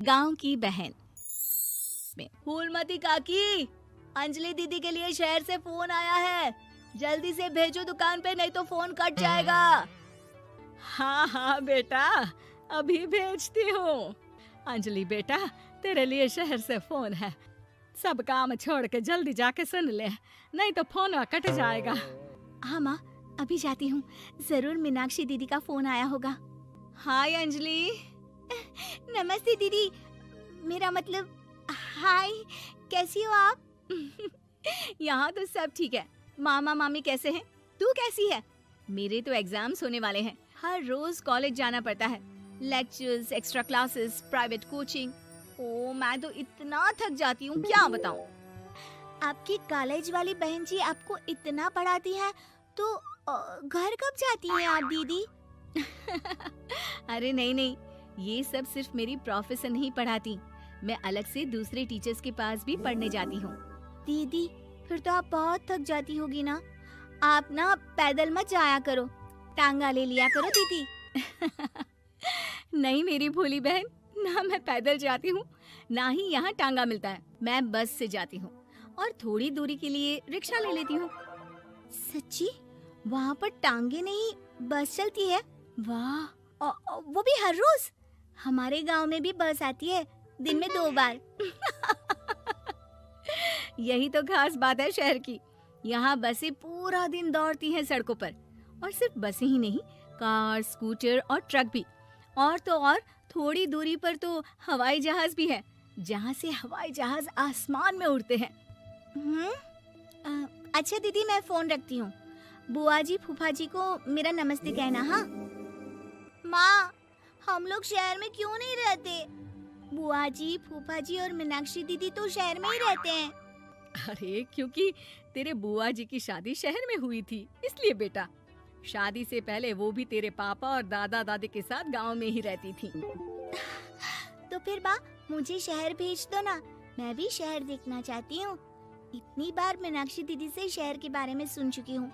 गांव की बहन में। फूलमती काकी, अंजलि दीदी के लिए शहर से फोन आया है, जल्दी से भेजो दुकान पे, नहीं तो फोन कट जाएगा। हाँ हाँ बेटा, अभी भेजती हूँ। अंजलि बेटा, तेरे लिए शहर से फोन है, सब काम छोड़ के जल्दी जाके सुन ले, नहीं तो फोन कट जाएगा। हाँ माँ, अभी जाती हूँ, जरूर मीनाक्षी दीदी का फोन आया होगा। हाय अंजलि। नमस्ते दीदी, मेरा मतलब हाय, कैसी हो आप? यहाँ तो सब ठीक है। मामा मामी कैसे हैं? तू कैसी है? मेरे तो एग्जाम्स होने वाले हैं, हर रोज कॉलेज जाना पड़ता है, lectures, extra classes, private coaching. ओ मैं तो इतना थक जाती हूँ, क्या बताऊँ। आपकी कॉलेज वाली बहन जी आपको इतना पढ़ाती है, तो घर कब जाती हैं आप दीदी? अरे नहीं नहीं, ये सब सिर्फ मेरी प्रोफेसर नहीं पढ़ाती, मैं अलग से दूसरे टीचर्स के पास भी पढ़ने जाती हूँ। दीदी फिर तो आप बहुत थक जाती होगी ना, आप ना पैदल मत जाया करो, टांगा ले लिया करो दीदी। नहीं मेरी भोली बहन, ना मैं पैदल जाती हूँ, ना ही यहाँ टांगा मिलता है, मैं बस से जाती हूँ और थोड़ी दूरी के लिए रिक्शा ले लेती हूँ। सच्ची? वहाँ पर टांगे नहीं, बस चलती है? वाह, वो भी हर रोज? हमारे गांव में भी बस आती है, दिन में 2 बार। यही तो खास बात है शहर की, यहाँ बसें पूरा दिन दौड़ती हैं सड़कों पर, और सिर्फ बसें ही नहीं, कार, स्कूटर और ट्रक भी, और तो और थोड़ी दूरी पर तो हवाई जहाज भी है, जहाँ से हवाई जहाज आसमान में उड़ते हैं। अच्छा दीदी, मैं फोन रखती हूँ, बुआ जी फूफा जी को मेरा नमस्ते कहना। हाँ माँ, हम लोग शहर में क्यों नहीं रहते? बुआ जी, फूफा जी और मीनाक्षी दीदी तो शहर में ही रहते हैं। अरे क्योंकि तेरे बुआ जी की शादी शहर में हुई थी, इसलिए बेटा। शादी से पहले वो भी तेरे पापा और दादा दादी के साथ गांव में ही रहती थी। तो फिर बा, मुझे शहर भेज दो ना, मैं भी शहर देखना चाहती हूँ। इतनी बार मीनाक्षी दीदी से शहर के बारे में सुन चुकी हूँ,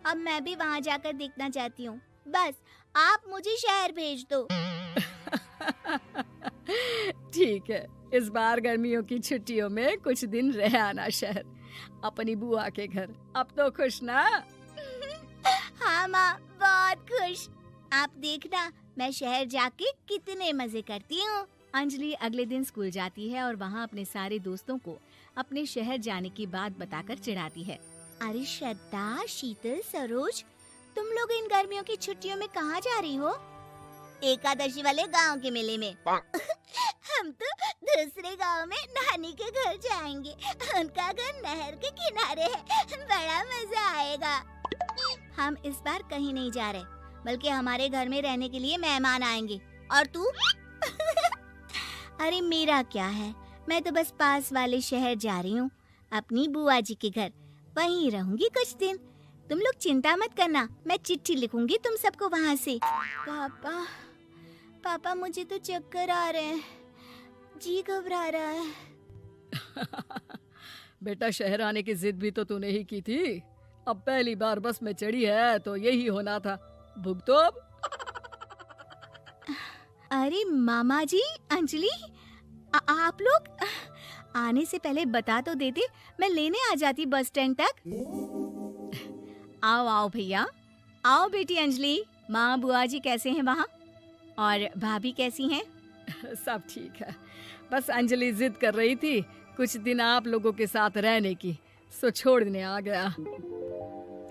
अब मैं भी वहाँ जाकर देखना चाहती हूँ। बस आप मुझे शहर भेज दो। ठीक है, इस बार गर्मियों की छुट्टियों में कुछ दिन रह आना शहर, अपनी बुआ के घर। अब तो खुश ना? हाँ माँ, बहुत खुश। आप देखना मैं शहर जाके कितने मजे करती हूँ। अंजलि अगले दिन स्कूल जाती है और वहाँ अपने सारे दोस्तों को अपने शहर जाने की बात बताकर चिढ़ाती है। अरे श्रद्धा, शीतल, सरोज, तुम लोग इन गर्मियों की छुट्टियों में कहाँ जा रही हो? एकादशी वाले गांव के मेले में। हम तो दूसरे गांव में नानी के घर जाएंगे, उनका घर नहर के किनारे है, बड़ा मजा आएगा। हम इस बार कहीं नहीं जा रहे, बल्कि हमारे घर में रहने के लिए मेहमान आएंगे। और तू? अरे मेरा क्या है, मैं तो बस पास वाले शहर जा रही हूँ, अपनी बुआ जी के घर, वहीं रहूंगी कुछ दिन। तुम लोग चिंता मत करना, मैं चिट्ठी लिखूंगी तुम सबको वहाँ से। पापा मुझे तो चक्कर आ रहे हैं, जी घबरा रहा है। बेटा, शहर आने की जिद भी तो तूने ही की थी, अब पहली बार बस में चढ़ी है तो यही होना था, भुगतो अब। अरे मामा जी, अंजलि, आप लोग आने से पहले बता तो देते, मैं लेने आ जाती बस स्टैंड तक। आओ आओ भैया, आओ बेटी अंजलि। माँ बुआ जी कैसे हैं वहाँ, और भाभी कैसी हैं? सब ठीक है, बस अंजलि जिद कर रही थी कुछ दिन आप लोगों के साथ रहने की, सो छोड़ने आ गया।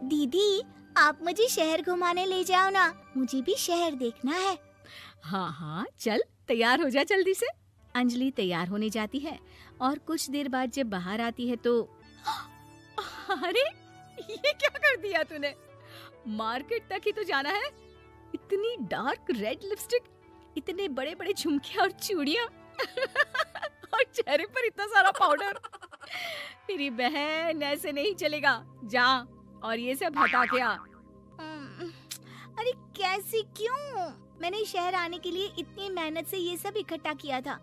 दीदी, आप मुझे शहर घुमाने ले जाओ ना, मुझे भी शहर देखना है। हाँ हाँ चल, तैयार हो जा जल्दी से। अंजलि तैयार होने जाती है और कुछ देर बाद जब बाहर आती है तो अरे ये क्या कर दिया तूने, मार्केट तक ही तो जाना है, इतनी डार्क रेड लिपस्टिक, इतने बड़े बड़े झुमके और चूड़ियां और चेहरे पर इतना सारा पाउडर। मेरी बहन, ऐसे नहीं चलेगा, जा और ये सब हटा के आ। अरे कैसे, क्यों? मैंने शहर आने के लिए इतनी मेहनत से ये सब इकट्ठा किया था,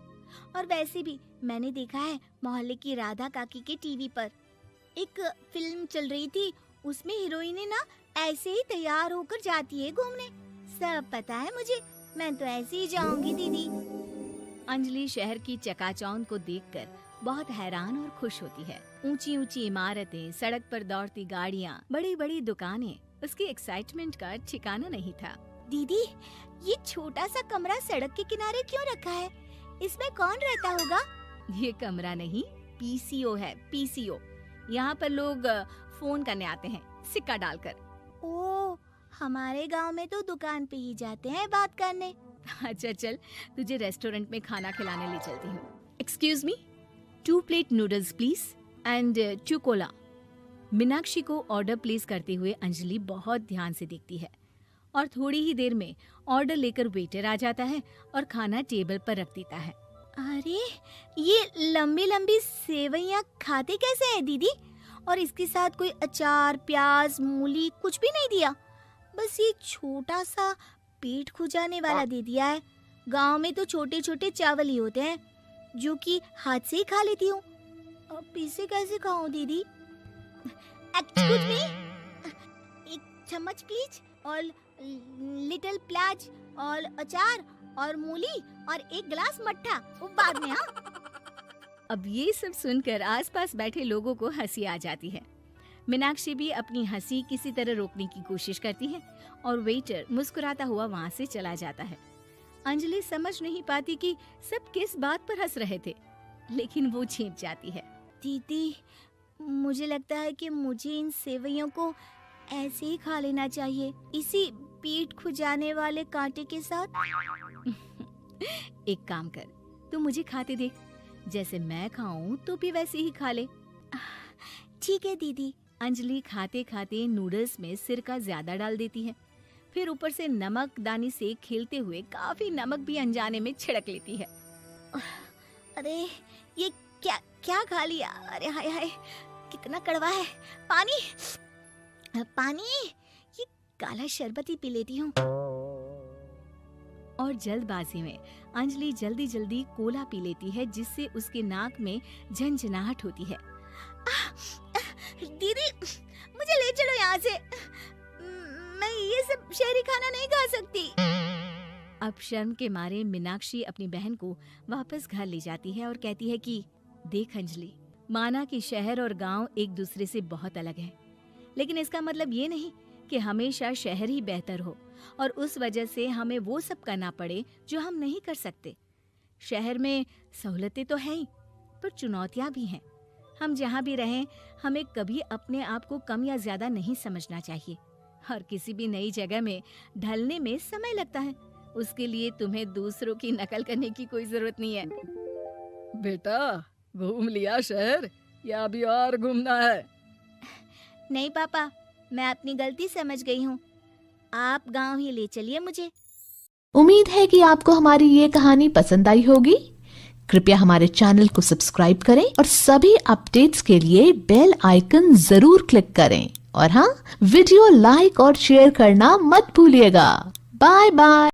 और वैसे भी मैंने देखा है मोहल्ले की राधा काकी के टीवी पर एक फिल्म चल रही थी, उसमें हीरोइन ना ऐसे ही तैयार होकर जाती है घूमने। सब पता है मुझे, मैं तो ऐसे ही जाऊंगी दीदी। अंजलि शहर की चकाचौंध को देखकर बहुत हैरान और खुश होती है। ऊंची ऊंची इमारतें, सड़क पर दौड़ती गाड़ियाँ, बड़ी बड़ी दुकानें, उसकी एक्साइटमेंट का ठिकाना नहीं था। दीदी, ये छोटा सा कमरा सड़क के किनारे क्यों रखा है? इसमें कौन रहता होगा? ये कमरा नहीं, पीसीओ है, पीसीओ। यहाँ पर लोग फोन करने आते हैं, सिक्का डालकर। ओह, हमारे गांव में तो दुकान पे ही जाते हैं बात करने। अच्छा चल, तुझे रेस्टोरेंट में खाना खिलाने ले चलती हूँ। Excuse me, 2 plate noodles please and 2 Cola. Meenakshi को ऑर्डर प्लेस करते हुए अंजलि बहुत ध्यान से देखती है और थोड़ी ही देर में ऑर्डर लेकर वेटर आ जाता है और खाना टेबल पर रख देता है। अरे, ये लंबी लंबी सेवइयाँ खाते कैसे हैं दीदी? और इसके साथ कोई अचार, प्याज, मूली कुछ भी नहीं दिया, बस ये छोटा सा पेट खुजाने वाला दे दिया है। गांव में तो छोटे छोटे चावल ही होते हैं जो कि हाथ से ही खा लेती हूँ। अब इसे कैसे खाऊं दीदी? एक्सक्यूज मी, एक चम्मच प्लीज, और लिटिल प्याज और अचार और मूली और एक गिलास मट्ठा, वो बाद में। हाँ, अब ये सब सुनकर आसपास बैठे लोगों को हंसी आ जाती है। मीनाक्षी भी अपनी हंसी किसी तरह रोकने की कोशिश करती है और वेटर मुस्कुराता हुआ वहाँ से चला जाता है। अंजलि समझ नहीं पाती कि सब किस बात पर हंस रहे थे, लेकिन वो छिप जाती है। दीदी, मुझे लगता है कि मुझे इन सेवइयों को ऐसे ही खा लेना चाहिए, इसी पेट खुजाने वाले कांटे के साथ। एक काम कर, तू मुझे खाते देख, जैसे मैं खाऊं तो भी वैसे ही खा ले। ठीक है दीदी। अंजलि खाते खाते नूडल्स में सिरका ज्यादा डाल देती है, फिर ऊपर से नमक दानी से खेलते हुए काफी नमक भी अनजाने में छिड़क लेती है। अरे, ये क्या क्या खा लिया? अरे हाय हाय, कितना कड़वा है। पानी पानी, ये काला शरबत ही पी लेती हूँ। और जल्दबाजी में अंजलि जल्दी जल्दी कोला पी लेती है, जिससे उसके नाक में झंझनाहट होती है। दीदी, मुझे ले चलो यहाँ से। मैं ये सब शहरी खाना नहीं खा सकती। अब शर्म के मारे मीनाक्षी अपनी बहन को वापस घर ले जाती है और कहती है कि देख अंजलि, माना कि शहर और गांव एक दूसरे से बहुत अलग है, लेकिन इसका मतलब ये नहीं कि हमेशा शहर ही बेहतर हो और उस वजह से हमें वो सब करना पड़े जो हम नहीं कर सकते। शहर में सहूलतें तो हैं ही, पर चुनौतियां भी हैं। हम जहाँ भी रहें, हमें कभी अपने आप को कम या ज्यादा नहीं समझना चाहिए। और किसी भी नई जगह में ढलने में समय लगता है, उसके लिए तुम्हें दूसरों की नकल करने की कोई जरूरत नहीं है। बेटा, घूम लिया शहर या अभी और घूमना है? नहीं पापा, मैं अपनी गलती समझ गई हूँ। आप गांव ही ले चलिए मुझे। उम्मीद है कि आपको हमारी ये कहानी पसंद आई होगी। कृपया हमारे चैनल को सब्सक्राइब करें और सभी अपडेट्स के लिए बेल आइकन जरूर क्लिक करें। और हाँ, वीडियो लाइक और शेयर करना मत भूलिएगा। Bye bye.